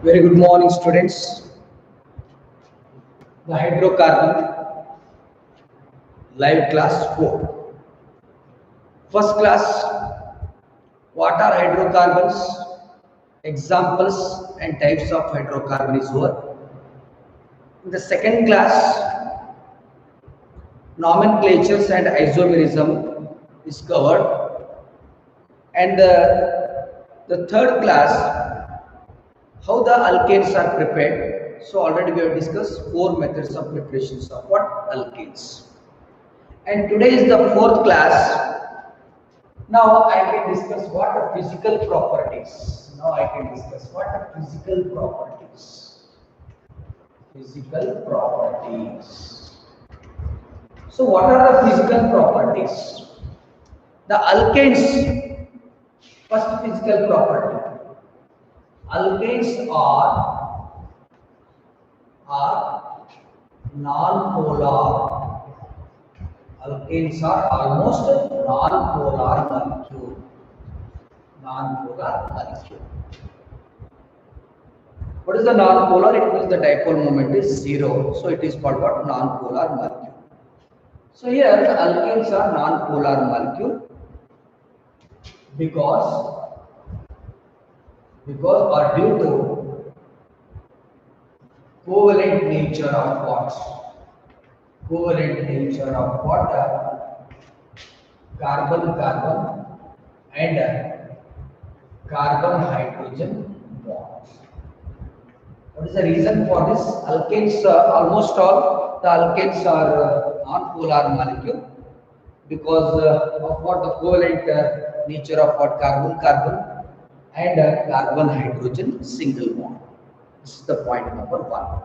Very good morning, students. The hydrocarbon live class 4. First class, what are hydrocarbons? Examples and types of hydrocarbon is over. In the second class, nomenclatures and isomerism is covered. And the third class, how the alkanes are prepared. So already we have discussed 4 methods of preparations of what? Alkanes. And today is the fourth class. Now I can discuss what are physical properties. Now I can discuss what are physical properties. Physical properties. So what are the physical properties? The alkanes, first physical property. Alkanes are non-polar. Alkanes are almost non-polar molecule. Non-polar molecule. What is the non-polar? It means the dipole moment is 0. So it is called what? Non-polar molecule. So here the alkanes are non-polar molecule because or due to covalent nature of what? Covalent nature of what? Carbon and carbon hydrogen bonds. What is the reason for this? Alkanes, almost all the alkanes are non-polar molecule because of what? The covalent nature of what? Carbon and carbon hydrogen single bond. This is the point number 1.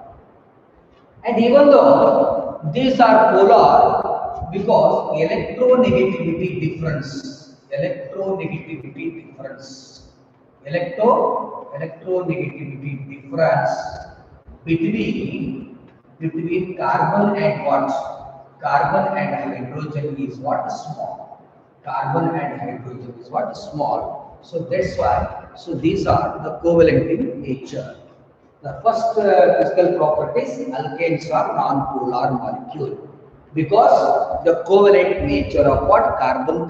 And even though these are polar, because electronegativity difference between carbon and what? Carbon and hydrogen is what? Small. Carbon and hydrogen is what? Small. So that's why. So these are the covalent in nature. The first physical properties, alkanes are non-polar molecule because the covalent nature of what? Carbon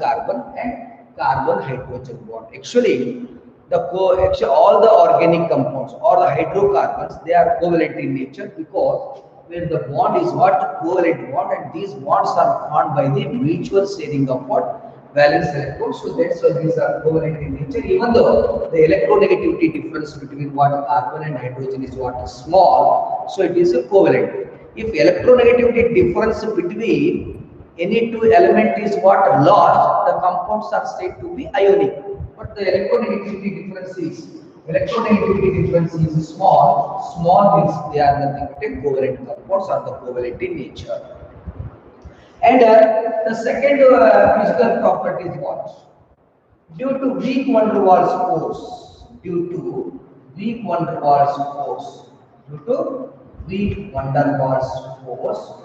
and carbon hydrogen bond. Actually, all the organic compounds or the hydrocarbons, they are covalent in nature because where the bond is what? Covalent bond, and these bonds are formed by the mutual sharing of what? Valence electrons. So that's why these are covalent in nature, even though the electronegativity difference between what? Carbon and hydrogen is what? Small. So it is a covalent. If electronegativity difference between any two element is what? Large, the compounds are said to be ionic. But the electronegativity difference is small. Small means they are nothing but covalent compounds or the covalent in nature. And the second physical property is what? Due to weak van der Waals force,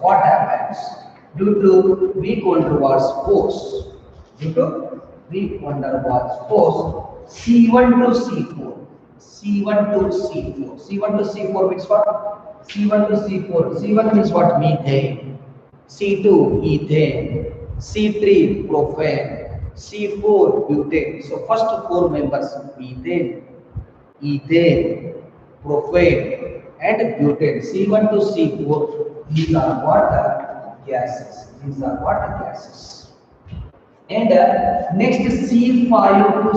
what happens? Due to weak van der Waals force, C1 to C4. C1 to C4 means what? C1 to C4. C1 means what? Methane. C2 ethane, C3 propane, C4 butane. So first 4 members: ethane, propane and butane. C1 to C4, these are what? Gases. And next is C5 to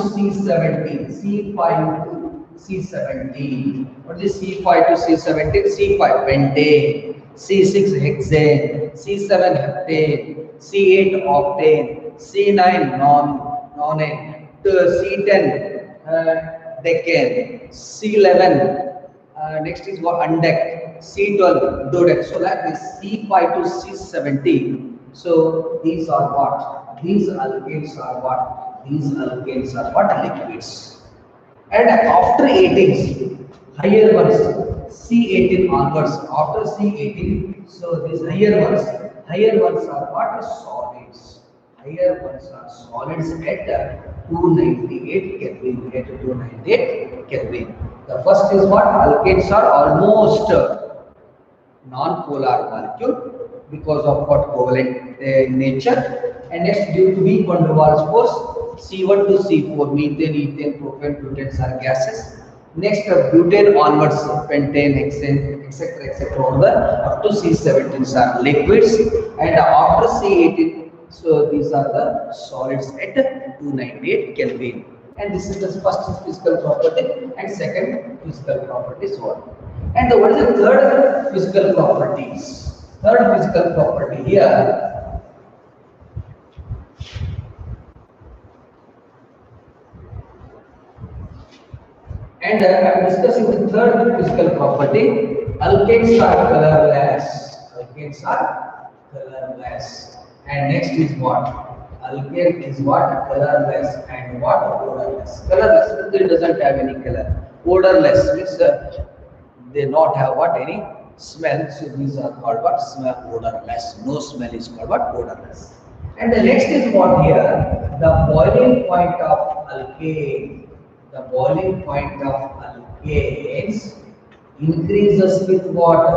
C17. What is C5 to C17? C5 pentane, C6 hexane, C7 heptane, C8 octane, C9 nonane, C10 decane, C11 next is what? Undec, C12 dodec. So that is C5 to C17. So these are what? These alkanes are what? Liquids. And after 18, higher ones, C18 onwards. After C18, so these higher ones are what? Solids. higher ones are solids at 298 Kelvin. At 298 Kelvin. The first is what? Alkanes are almost non-polar molecule because of what covalent nature. And next, due to weak van der Waals force, C1 to C4, methane, ethane, propane, butanes are gases. Next, butane onwards, pentane, hexane, etc., etc., up to C17 are liquids, and after C18, so these are the solids at 298 Kelvin. And this is the first physical property, and second physical property is what. And what is the third physical properties? Third physical property here. And I am discussing the third physical property. Alkanes are colorless. Alkanes are colorless. And next is what? Alkane is what? Colorless. And what? Odorless. Colorless means it doesn't have any color. Odorless means they not have what? Any smell. So these are called what? Smell odorless. No smell is called what? Odorless. And the next is what here? The boiling point of alkane. The boiling point of alkanes increases with what?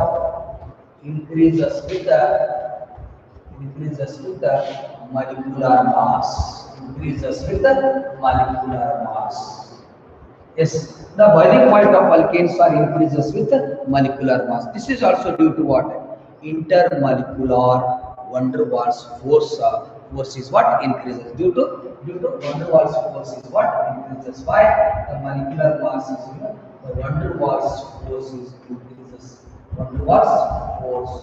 Increases with the molecular mass. Increases with the molecular mass. Yes, the boiling point of alkanes are increases with the molecular mass. This is also due to what? Intermolecular van der Waals force. Force is what? Increases due to van der Waals force is what? Increases. Why? The molecular mass is the van der Waals force is increases. Van der Waals force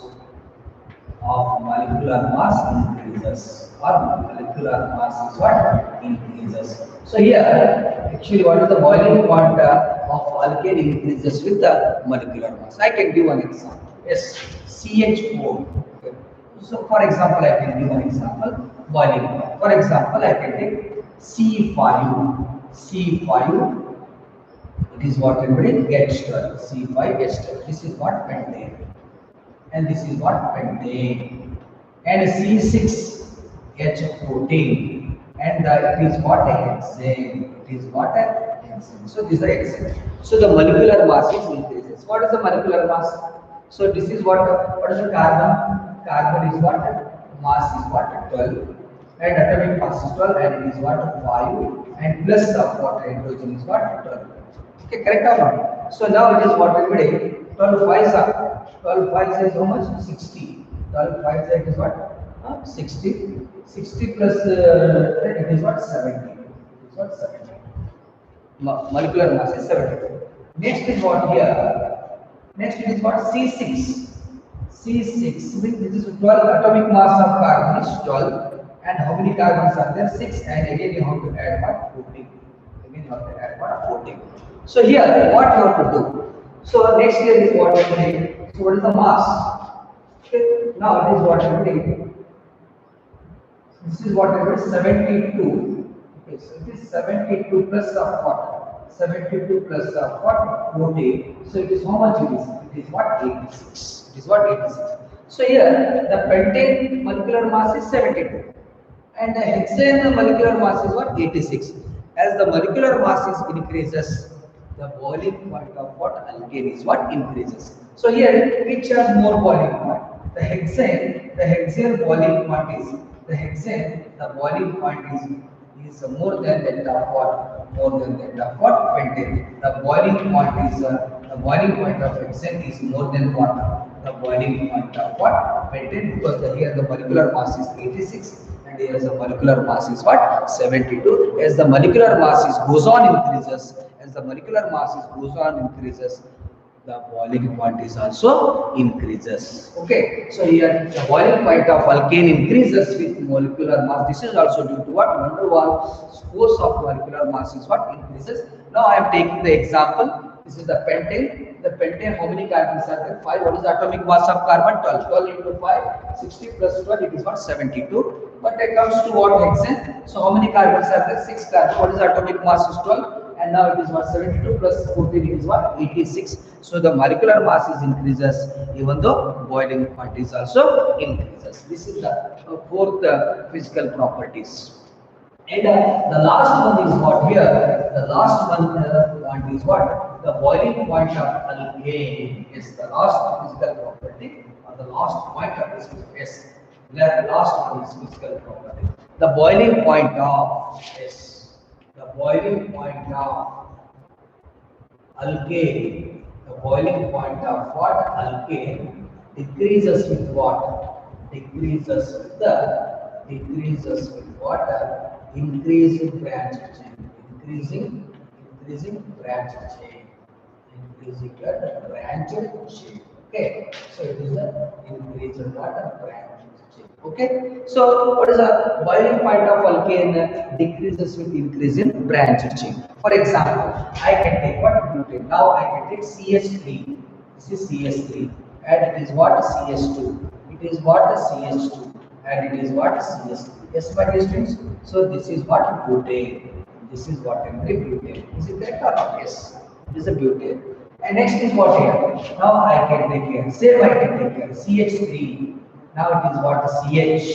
of molecular mass increases, or molecular mass is what? Increases. So here actually what is the boiling point of alkane increases with the molecular mass. I can give one example. Yes, CH4. Okay. So for example, I can give one example. Boiling point. For example, I can take C5. C5. It is what everybody gets to. C5 gets to. This is what? Pentane. And this is what? Pentane. And C6H14. And it is what? Hexane. It is what? Hexane. So these are hexane. So the molecular mass is increases. What is the molecular mass? So this is what is the carbon? Carbon is what? Mass is what? 12. And atomic mass is 12, and it is what? 5. And plus of what? Hydrogen is what? 12. Okay, correct or not? So now it is what everybody? 12 5s are 12 5s is how much? 60. 12 5s it is what? 60. 60 plus 10 it is what? 70. It is what? 70. Molecular mass is 70. Next is what here? Next it is what? C6. C6 means this is 12 atomic mass of carbon is 12. And how many carbons are there? 6. And again you have to add what? 14. Again you have to add what? 14. So here what you have to do? So next here is what we take. So what is the mass? Okay. Now it is what we take. This is what it is 72. Okay, so it is 72 plus of what? 72 plus of what? 40. So it is how much it is? It is what? 86. It is what? 86. So here the pentane molecular mass is 72. And the hexane molecular mass is what? 86. As the molecular mass is increases, the boiling point of what? Alkane is what? Increases. So here which has more boiling point? The hexane boiling point is the boiling point is more than that of what? More than that of what? Pentane. The boiling point is the boiling point of hexane is more than what? The boiling point of what? Pentane, because here the molecular mass is 86 and here the molecular mass is what? 72. As the molecular mass goes on increases, the boiling point is also increases. Okay, so here the boiling point of alkane increases with molecular mass. This is also due to what? Van der Waals force of molecular mass is what? Increases. Now I am taking the example. This is the pentane. The pentane, how many carbons are there? 5. What is the atomic mass of carbon? 12. 12 into 5, 60 plus 12, it is what? 72. But it comes to what? Hexane. So how many carbons are there? 6 carbons. What is the atomic mass is 12? and now it is what 72 plus 14 is what 86. So the molecular mass is increases even though boiling point is also increases. This is the fourth physical properties. And the last one is what here? The last one is what? The boiling point of alkane is the last physical property, or the last point of this is yes. The last one is physical property. The boiling point of yes. The boiling point of alkane. The boiling point of what? Alkane decreases with what? Decreases with water. Increasing branch chain, increasing branch chain, increasing the branch chain. Okay, so it is the increase in water branch chain. Okay, so what is the boiling point of alkane? Decreases with increase in branch chain. For example, I can take what butane. Now I can take CH3. This is CH3, and it is what CH2. It is what CH2, and it is what CH3. Yes, my dear students. So this is what butane. This is what butane. Is it correct or not? Yes. This is a butane. And next is what here? Now I can take here. Same I can take here. CH3. Now it is what CH.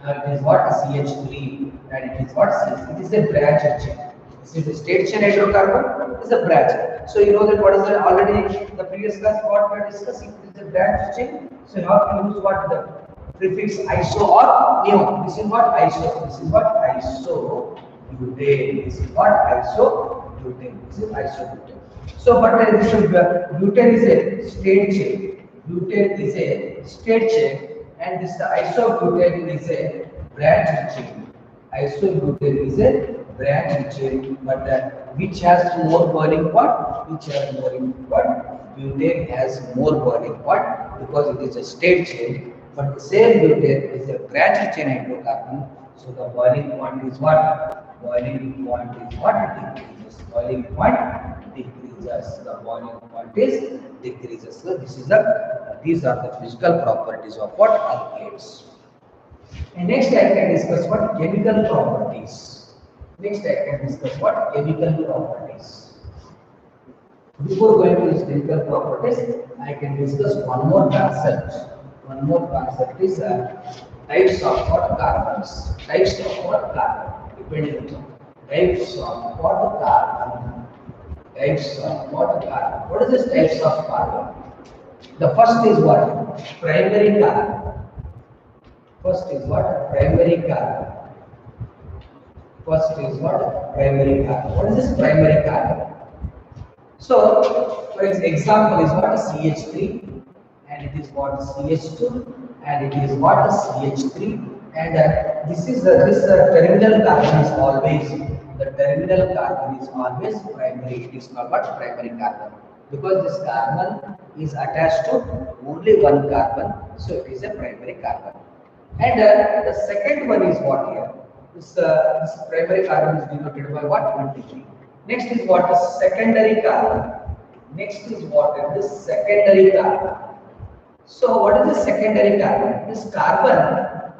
Now it is what CH3. And it is what CH. It is a branch chain. This is the state chain hydrocarbon. It is a branch. So you know that what is the already the previous class what we are discussing. It is a branch chain. So you have to use what the prefix iso or neon. This is what iso. This is what isobutane. This is what isobutane. This is isobutane. So, but this butane is a state chain. Butane is a state chain, and this isobutane is a branch chain. Isobutane is a branch chain, but which has more boiling point? Which has more boiling point? Butane has more boiling point because it is a state chain. But the same butane is a branch chain hydrocarbon, so the boiling point is what? Boiling point is what? Decreases. Boiling point decreases. The boiling point is decreases. So this is these are the physical properties of what? Alkanes. And next I can discuss what? Chemical properties. Next I can discuss what? Chemical properties. Before going to these chemical properties, I can discuss one more concept. One more concept is types of what? Carbons. Types of what? Carbon. Depending on types of what? Carbon. Types of what? Carbon. What is this types of carbon? The first is what? Primary carbon. First is what? Primary carbon. First is what? Primary carbon. What is this primary carbon? So, for example, is what? CH3. And it is what? CH2, and it is what? CH3, and this is this terminal carbon is always primary. It is called what? Primary carbon, because this carbon is attached to only one carbon, so it is a primary carbon. And the second one is what here? This primary carbon is denoted by what? 23. Next is what? Secondary carbon. Next is what? This secondary carbon. So what is the secondary carbon? This carbon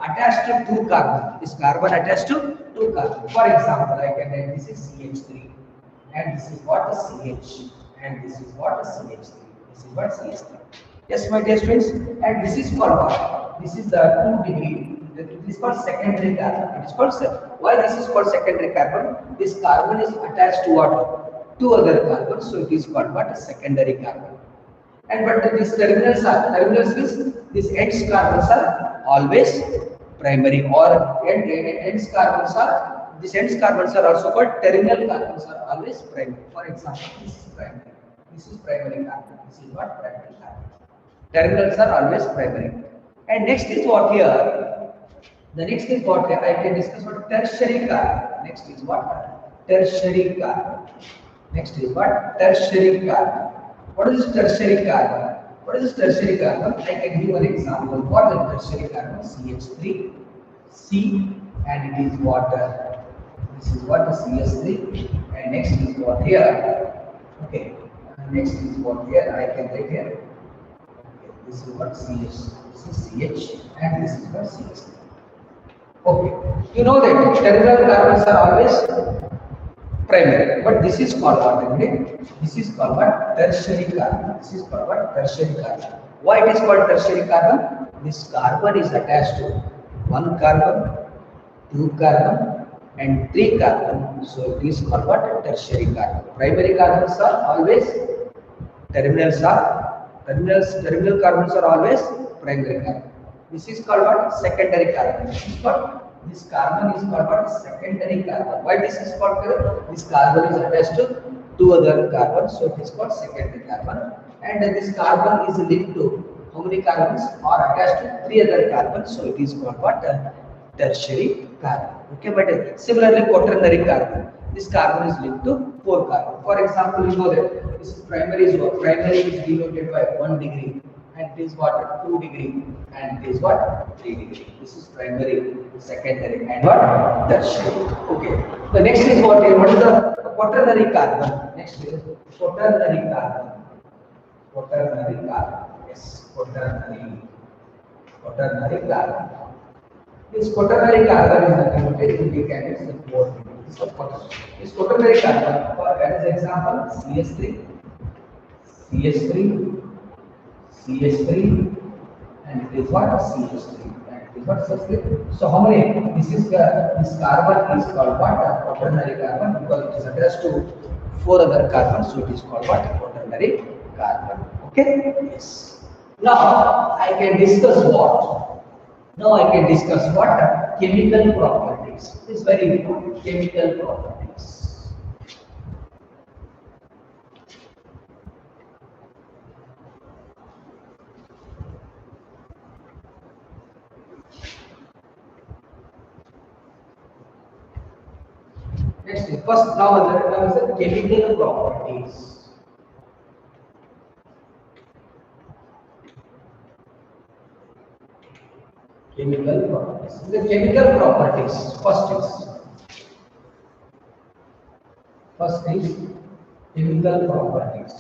attached to two carbon. This carbon attached to two carbon. For example, I can write this is CH3, and this is what? CH, and this is what? CH3. This is what? CH3. Yes, my dear students. And this is called what? This is the 2 degree. It is called secondary carbon. It is called why this is called secondary carbon? This carbon is attached to what? Two other carbons. So it is called what? Secondary carbon. And but these terminals means these ends carbons are always primary, or ends carbons are also called terminal carbons are always primary. For example, this is primary. This is primary carbon. This is what? Primary carbon. Terminals are always primary. And next is what here? The next is what here? I can discuss what? Tertiary carbon. Next is what? Tertiary carbon. Next is what? Tertiary carbon. What is this tertiary carbon? What is this tertiary carbon? I can give an example. What is tertiary carbon? CH3, C, and it is water. This is what? CH3, and next is what here? Okay. Next is what here? I can take here. Okay. This is what? CH. This is CH, and this is what? CH3. Okay. You know that terminal carbons are always primary. But this is called what? This is called what? Tertiary carbon. This is called what? Tertiary carbon. Why it is called tertiary carbon? This carbon is attached to one carbon, two carbon, and three carbon. So it is called what? Tertiary carbon. Primary carbons are always terminal carbons are always primary carbon. This is called what? Secondary carbon. This carbon is called what? Secondary carbon. Why this is called? This carbon is attached to two other carbons, so it is called secondary carbon. And this carbon is linked to how many carbons are attached to three other carbons, so it is called what? Tertiary carbon. Okay, but similarly quaternary carbon. This carbon is linked to four carbon. For example, you know that this primary is what? Primary is denoted by 1 degree, and it is what? 2 degree, and it is what? 3 degree. This is primary, secondary, and what? Tertiary. Okay. The next is what? What is the quaternary carbon? Next is quaternary carbon. Quaternary carbon. Yes, quaternary carbon. This quaternary carbon is nothing but indicates the 4 degree. This quaternary carbon, for as example, CH3, and it is what? CH3, and it is what? CH3. So how many? This carbon is called what? Quaternary carbon, because it is attached to four other carbons, so it is called what? Quaternary carbon. Okay. Yes. Now I can discuss what? Now I can discuss what? Chemical properties. It is very important. Chemical properties. Next is first. Now is the chemical properties. Chemical properties. The chemical properties. First is chemical properties.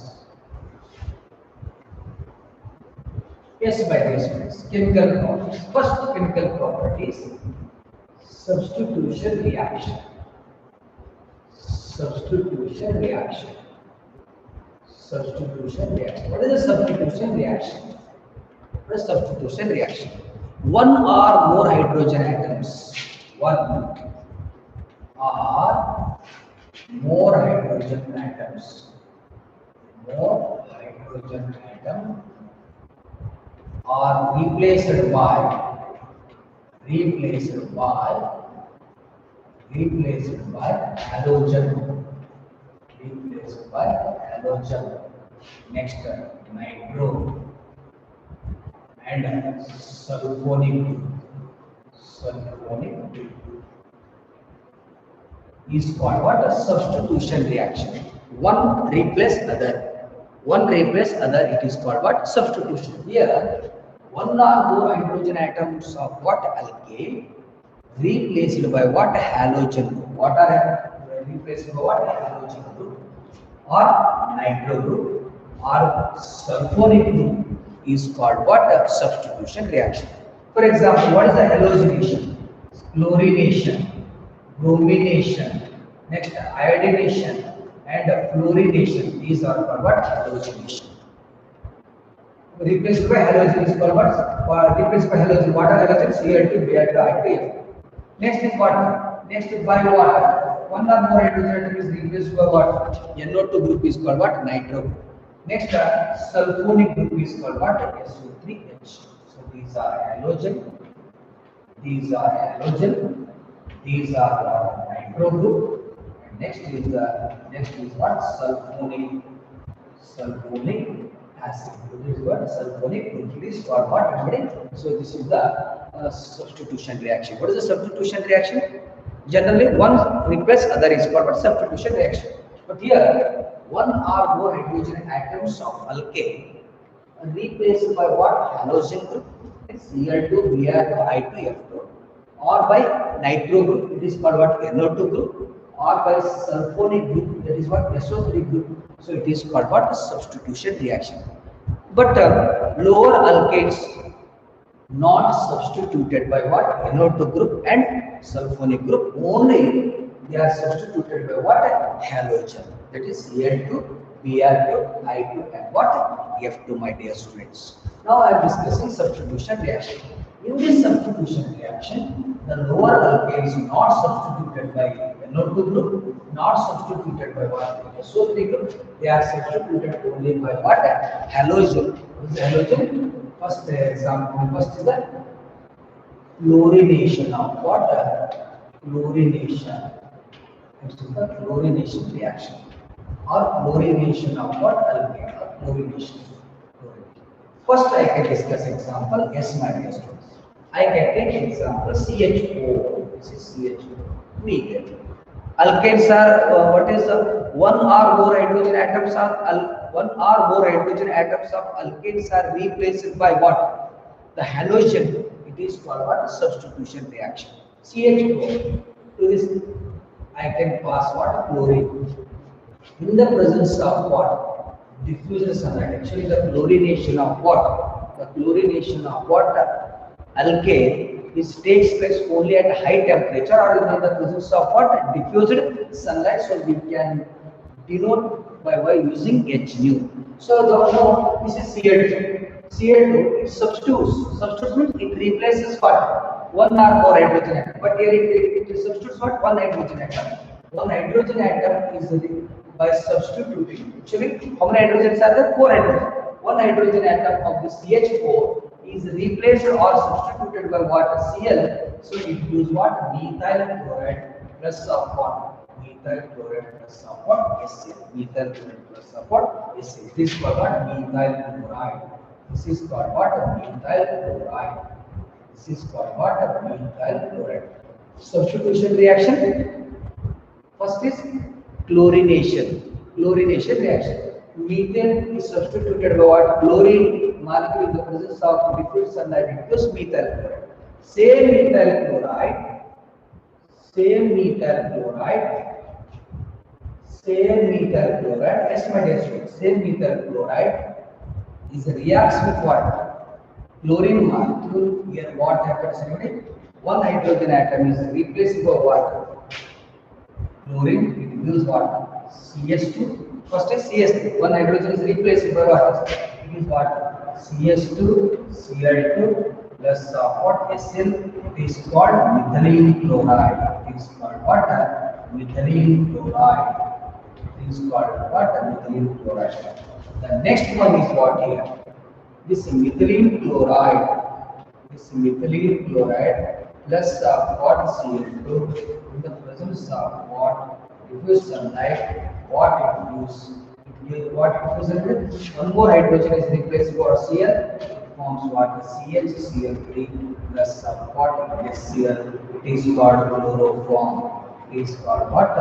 Yes, by this means chemical properties. First chemical properties. Substitution reaction. Substitution reaction. What is a substitution reaction? What is substitution reaction? One or more hydrogen atoms. One or more hydrogen atoms. More hydrogen atom are replaced by halogen. Next, nitro and sulfonic is called what? A substitution reaction. One replace other. It is called what? Substitution. Here, one or more hydrogen atoms of what? Alkane replaced by what? Halogen group. What are replaced by what? Halogen group or nitro group or sulfonic group is called what? A substitution reaction. For example, what is the halogenation? Chlorination, bromination, next iodination and fluorination. These are called what? Halogenation. Replaced by halogen is called what? Replaced by halogen. What are halogens? Cl2, Br2, I2, Next is what? Next is by water. One or more hydrogen atom is replaced by what? NO2 group is called what? Nitro group. Next, sulfonic group is called what? SO3H. So these are halogen. These are nitro group. And next is what? Sulfonic acid. This is what? Sulfonic group. This is for what? So this is the substitution reaction. What is the substitution reaction? Generally, one replaces other is called what? Substitution reaction. But here, one or more hydrogen atoms of alkane are replaced by what? Halogen group, Cl2, Br2, I2, F2, or by nitro group, it is called what? NO2 group, or by sulfonic group, that is what? SO3 group. So it is called what? Substitution reaction. But lower alkanes not substituted by what? NO2 group and sulfonic group, only they are substituted by what? Halogen. That is Cl2, Br2, I2 and what? F2, my dear students. Now I am discussing substitution reaction. In this substitution reaction, the lower alkanes not substituted by NO2 group, not substituted by what? SO3 group, they are substituted only by what? Halogen. What is halogen? First example, first is the chlorination of water. Chlorination. This is the chlorination reaction. Or chlorination of what? Alkane or chlorination. First I can discuss example. Yes, my dear students. I can take example CH4. This is CH4. Methane. Alkanes are what is one or more hydrogen atoms are one or more hydrogen atoms of alkanes are replaced by what? The halogen. It is called what? Substitution reaction. CH4 to this I can pass what? Chlorine. In the presence of what? Diffusion sunlight. Actually, the chlorination of what? The chlorination of water alkane this takes place only at high temperature or in the presence of what? Diffused sunlight. So we can denote by using H nu. So now this is Cl2. Cl2 it substitutes. Substitutes means it replaces what? One or more hydrogen atom. But here it substitutes what? One hydrogen atom. One hydrogen atom is by substituting. Actually, how many hydrogens are there? 4 hydrogens. One hydrogen atom of the CH4 is replaced or substituted by what? Cl. So it gives what? Methyl chloride plus of what? Methyl chloride plus of what? HCl. Methyl chloride plus of what? HCl. This is called what? Methyl chloride. This is called what? Methyl chloride. This is called what? Methyl chloride. Substitution reaction. First is chlorination. Chlorination reaction. Methane is substituted by what? Chlorine molecule in the presence of diffused sunlight. It gives methyl chloride. Same methyl chloride. Same methyl chloride. Same methyl chloride. Yes, my dear students. Same methyl chloride is reacts with what? Chlorine molecule. Here what happens? One hydrogen atom is replaced by what? Chlorine. It gives what? CS2. First is CS2. One hydrogen is replaced by what? It is what? CS2, Cl2 plus what? Cl. It is called methylene chloride. It is called what? Methylene chloride. It is called what? Methylene chloride. The next one is what here? This methylene chloride. This methylene chloride plus what? Cl2 in the presence of what? Diffuse sunlight. What it gives? What it gives? One more hydrogen is replaced for Cl. It forms what? CH3 plus what? HCl. It is called chloroform. It is called what?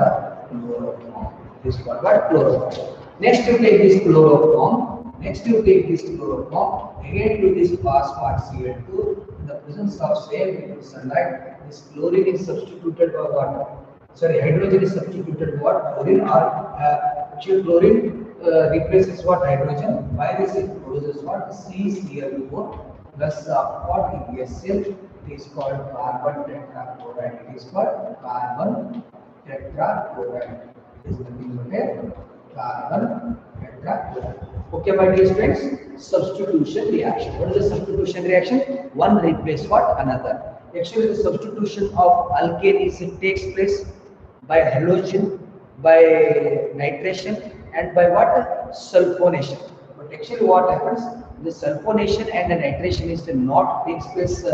Chloroform. It is called what? Chloroform. Next you take this chloroform. Next you take this chloroform. Again to this phosphate Cl2. In the presence of same sunlight, this chlorine is substituted by what? Sorry, hydrogen is substituted what? Chlorine or actually chlorine replaces what? Hydrogen. By this it produces what? CCl4 plus what? HCl. It is called carbon tetrachloride. It is called carbon tetrachloride. It is nothing but a carbon tetrachloride. Okay, my dear friends, substitution reaction. What is the substitution reaction? One replaces what? Another. Actually, the substitution of alkane is it takes place by halogen, by nitration, and by what? Sulfonation. But actually, what happens? The sulfonation and the nitration is not takes place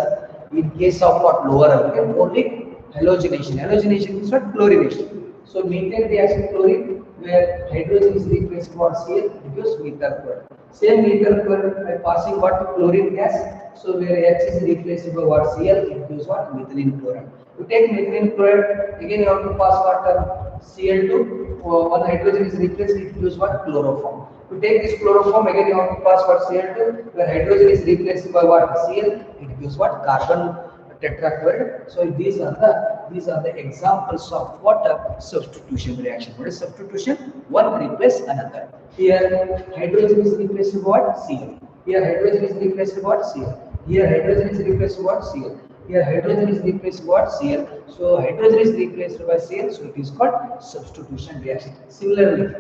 in case of what? Lower alkane, only halogenation. Halogenation is what? Chlorination. So methane reaction chlorine, where hydrogen is replaced for Cl, it gives methyl chloride. Same methyl chloride by passing what? Chlorine gas. So where H is replaced by what? Cl, it gives what? Methylene chloride. To take methylene chloride, again you have to pass what? Cl2. One hydrogen is replaced, it gives what? Chloroform. To take this chloroform, again you have to pass what? Cl2. Where hydrogen is replaced by what? Cl, it gives what? Carbon tetrachloride. So these are the examples of what? Substitution reaction. What is substitution? One replaces another. Here hydrogen is replaced by what? Cl. Here hydrogen is replaced by what? Cl. Here hydrogen is replaced by what? Cl. Here hydrogen is replaced what? Cl. So hydrogen is replaced by Cl, so it is called substitution reaction. Similarly,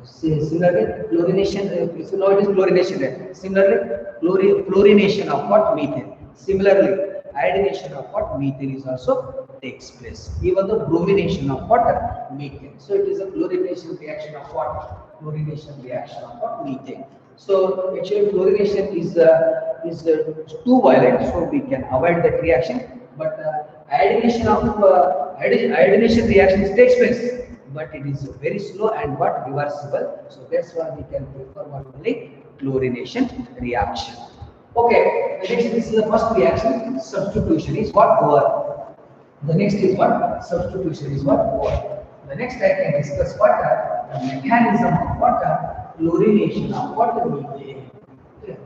similarly chlorination. So now it is chlorination. Similarly, chlorination of what? Methane. Similarly, iodination of what? Methane is also takes place. Even the bromination of what? Methane. So it is a chlorination reaction of what? Chlorination reaction of what? Methane. So actually chlorination is too violent, so we can avoid that reaction. But iodination reactions takes place, but it is very slow and what reversible. So that's why we can prefer what only chlorination reaction. Okay, the next this is the first reaction. Substitution is what over. The next is what? Substitution is what over. The next I can discuss what the mechanism of what chlorination of what methane. Okay.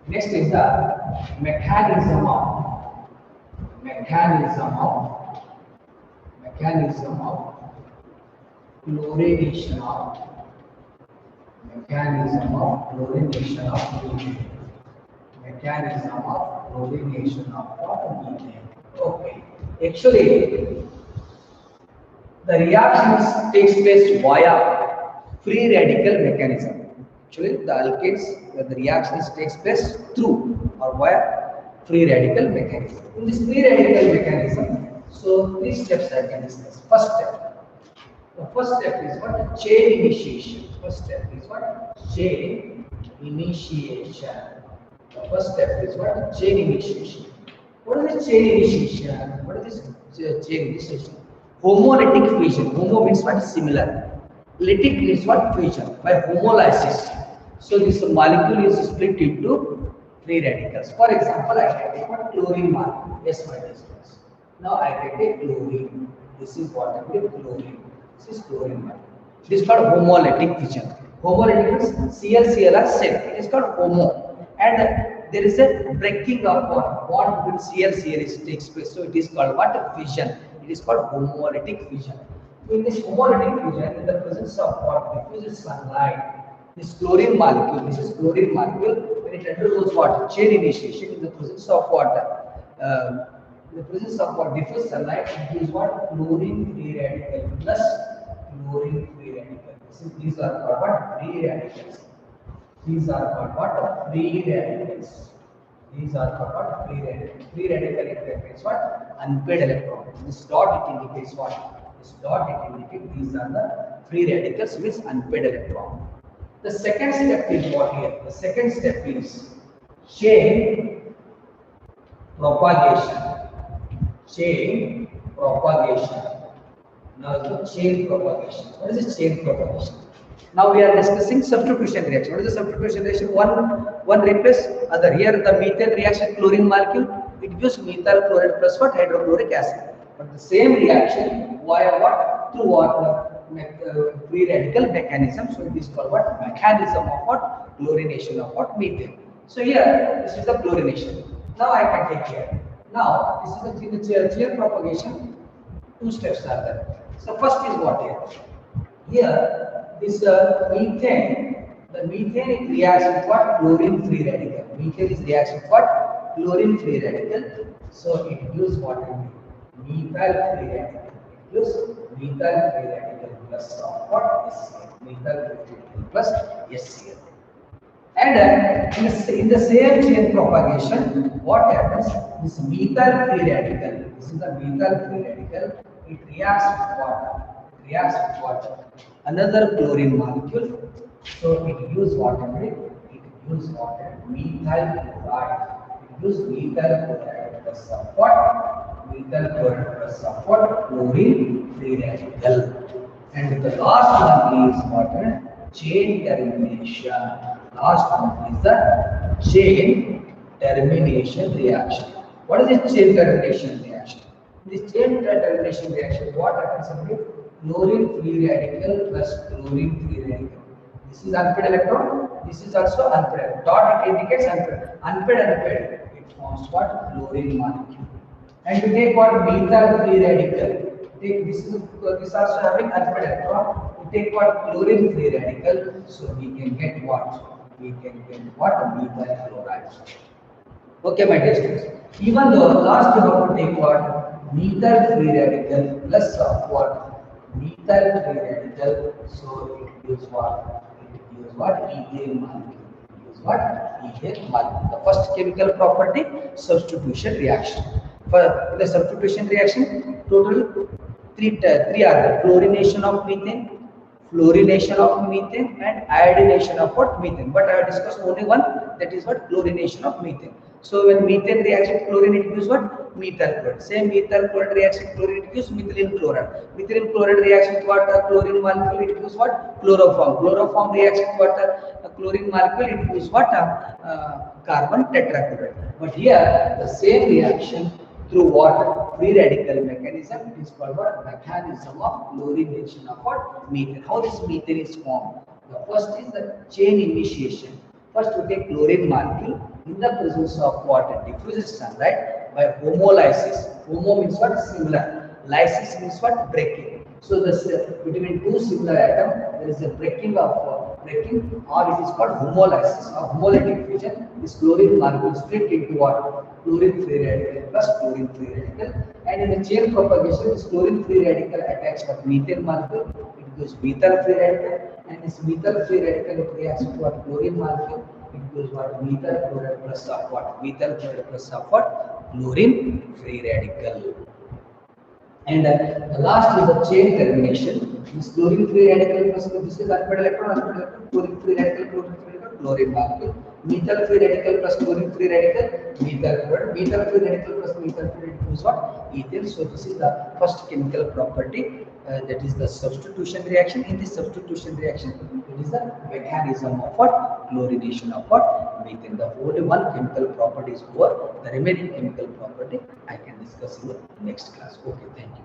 Next is the mechanism of mechanism of mechanism of chlorination of mechanism of chlorination of methane. Mechanism of chlorination of what methane. Okay. Actually, the reaction takes place via free radical mechanism. Actually, the alkanes, the reaction takes place through or via free radical mechanism. In this free radical mechanism, so three steps I can discuss. First step. The first step is what? Chain initiation. First step is what? Chain initiation. The first step is what? Chain initiation. What is this chain initiation? What is this chain initiation? Homolytic fusion. Homo means what? Similar. Lytic means what? Fusion. By homolysis. So this molecule is split into free radicals. For example, I can take what? Chlorine molecule. Yes, my distance. Now I can take chlorine. This is what I take chlorine. This is chlorine molecule. This is called homolytic fusion. Homolytic means Cl are same. It is called homo. And there is a breaking of bond between Cl takes place. So it is called what? Fission. It is called homolytic fusion. So in this homolytic fusion, in the presence of what? Diffuses sunlight. This chlorine molecule, this is chlorine molecule, when it undergoes what? Chain initiation in the presence of what? In the presence of what? Diffuse sunlight, it gives what? Chlorine free radical plus chlorine free radical. These are called what? Free radicals. These are called what? Free radicals. These are called what? Free radicals. Free radical indicates what? Unpaired electron. This dot it indicates what? This dot it indicates these are the free radicals with unpaired electron. The second step is what here? The second step is chain propagation. Chain propagation. Now the chain propagation. What is this chain propagation? Now we are discussing substitution reaction. What is the substitution reaction? One replace other. Here the methane reaction chlorine molecule, it gives methyl chloride plus what? Hydrochloric acid. But the same reaction via what? Through what? Free radical mechanism. So it is called what? Mechanism of what? Chlorination of what? Methane. So here this is the chlorination. Now I can take here. Now this is the chain propagation. Two steps are there. So first is what here? Here this methane. The methane reacts with what? Chlorine free radical. Methane is reacts with what? Chlorine free radical. So it gives what? Methyl free radical. It gives methyl free radical plus of what? HCl. Methyl free radical plus HCl. And in the same chain propagation, what happens? This methyl free radical. This is the methyl free radical. It reacts with what? It reacts with what? Another chlorine molecule. So it gives what? It gives what? Methyl chloride. It gives methyl chloride plus of what? Methyl chloride plus of what? Chlorine free radical. And the last one is what? Chain termination. Last one is the chain termination reaction. What is this chain termination reaction? This chain termination reaction, what happens? Chlorine free radical plus chlorine free radical. This is unpaired electron. This is also unpaired. Dot it indicates unpaired. Unpaired. It forms what? Chlorine molecule. And we take what methyl free radical. Take this also having alpha electron. We take what chlorine free radical. So we can get what? We can get what? Methyl chloride. Okay, my dear students. Even though last you have to take what? Methyl free radical plus of what? Methyl free radical. So it gives what? It gives what? Ethane molecule. It gives what? Ethane molecule. The first chemical property, substitution reaction. For the substitution reaction, total three are there: chlorination of methane, fluorination of methane, and iodination of what? Methane. But I have discussed only one, that is what? Chlorination of methane. So when methane reacts with chlorine, it gives what? Methyl chloride. Same methyl chloride reacts with chlorine, it gives methylene chloride. Methylene chloride reacts with what? Chlorine molecule, it gives what? Chloroform. Chloroform reacts with what? Chlorine molecule, it gives what? Carbon tetrachloride. But here the same reaction through what? Free radical mechanism. It is called what? Mechanism of chlorination of what? Methane. How this methane is formed? The first is the chain initiation. First we take chlorine molecule in the presence of what? Diffusion sunlight by homolysis. Homo means what? Similar. Lysis means what? Breaking. So between two similar atoms there is a breaking breaking, or it is called homolysis or homolytic fusion. This chlorine molecule split into what? Chlorine free radical plus chlorine free radical, and in the chain propagation this chlorine free radical attacks with methane molecule, it gives methyl free radical, and this methyl free radical it reacts with what? Chlorine molecule, it gives what? Methyl chloride plus of what? Methyl chloride plus of what? Chlorine free radical. And the last is the chain termination. This chlorine free radical plus this is alpha electron, chlorine free radical, chlorine molecule. Methyl free radical plus chlorine free radical, methyl chloride. Methyl free radical plus methyl free radical is what? Ethane. So this is the first chemical property, that is the substitution reaction. In this substitution reaction, it is the mechanism of what? Chlorination of what? Methane. The only one chemical property is over. The remaining chemical property I can discuss in the next class. Okay, thank you.